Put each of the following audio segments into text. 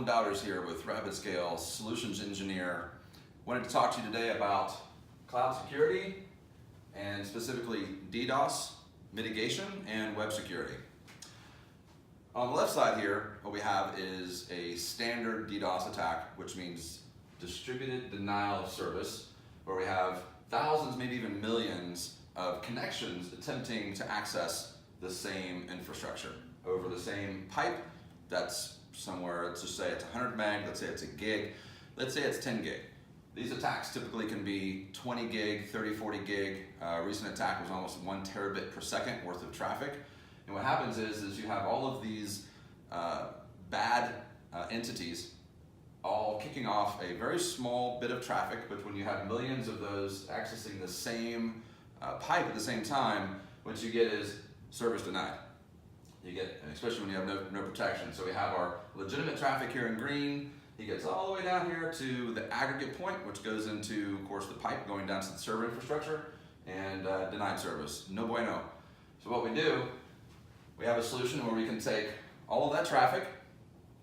Bouterse here with RapidScale, Solutions Engineer. Wanted to talk to you today about cloud security and specifically DDoS, mitigation, and web security. On the left side here, what we have is a standard DDoS attack, which means distributed denial of service, where we have thousands, maybe even millions of connections attempting to access the same infrastructure over the same pipe that's somewhere. Let's just say it's 100 meg, let's say it's a gig, let's say it's 10 gig. These attacks typically can be 20 gig, 30, 40 gig. Recent attack was almost 1 terabit per second worth of traffic. And what happens is you have all of these bad entities all kicking off a very small bit of traffic, but when you have millions of those accessing the same pipe at the same time, what you get is service denied. You get, especially when you have no protection. So we have our legitimate traffic here in green. He gets all the way down here to the aggregate point, which goes into, of course, the pipe going down to the server infrastructure, and denied service. No bueno. So what we do, we have a solution where we can take all of that traffic,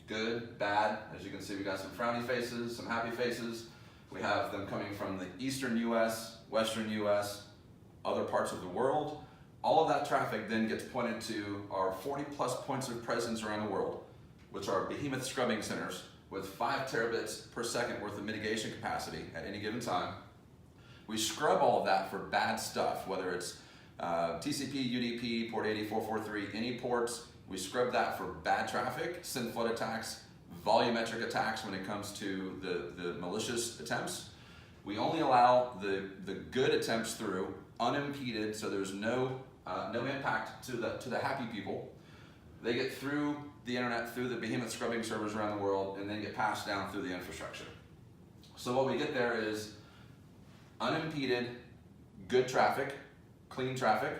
good, bad. As you can see, we got some frowny faces, some happy faces. We have them coming from the eastern US, western US, other parts of the world. All of that traffic then gets pointed to our 40 plus points of presence around the world, which are behemoth scrubbing centers with 5 terabits per second worth of mitigation capacity at any given time. We scrub all of that for bad stuff, whether it's TCP, UDP, port 80, 443, any ports. We scrub that for bad traffic, SYN flood attacks, volumetric attacks when it comes to the malicious attempts. We only allow the good attempts through, unimpeded, so there's no impact to the happy people. They get through the internet, through the behemoth scrubbing servers around the world, and then get passed down through the infrastructure. So what we get there is unimpeded, good traffic, clean traffic.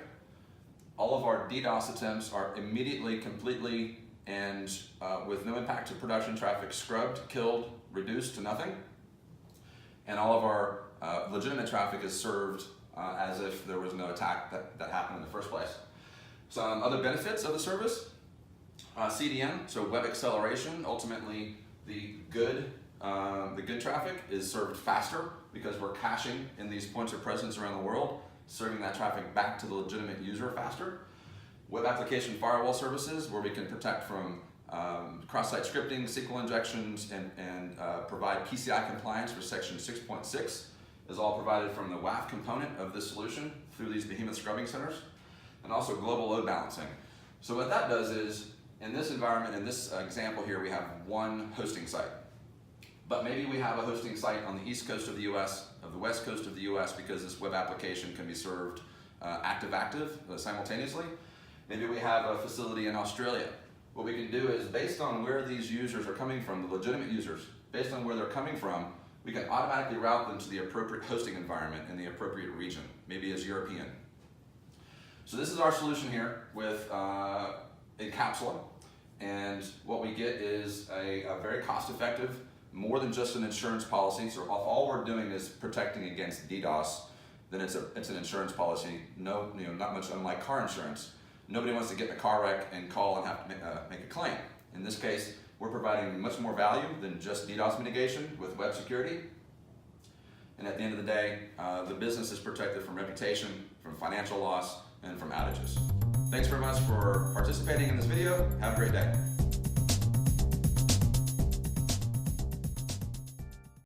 All of our DDoS attempts are immediately, completely, and with no impact to production traffic, scrubbed, killed, reduced to nothing. And all of our legitimate traffic is served as if there was no attack that happened in the first place. Some other benefits of the service, CDN, so web acceleration. Ultimately, the good traffic is served faster because we're caching in these points of presence around the world, serving that traffic back to the legitimate user faster. Web application firewall services, where we can protect from cross-site scripting, SQL injections, and provide PCI compliance for section 6.6, is all provided from the WAF component of this solution through these behemoth scrubbing centers, and also global load balancing. So what that does is, in this environment, in this example here, we have one hosting site. But maybe we have a hosting site on the east coast of the US, of the west coast of the US, because this web application can be served active-active simultaneously. Maybe we have a facility in Australia. What we can do is, based on where these users are coming from, the legitimate users, based on where they're coming from, we can automatically route them to the appropriate hosting environment in the appropriate region, maybe as European. So this is our solution here with Encapsula, and what we get is a very cost-effective, more than just an insurance policy. So if all we're doing is protecting against DDoS, then it's an insurance policy. No, not much unlike car insurance. Nobody wants to get in a car wreck and call and have to make a claim. In this case, we're providing much more value than just DDoS mitigation with web security. And at the end of the day, the business is protected from reputation, from financial loss, and from outages. Thanks very much for participating in this video. Have a great day.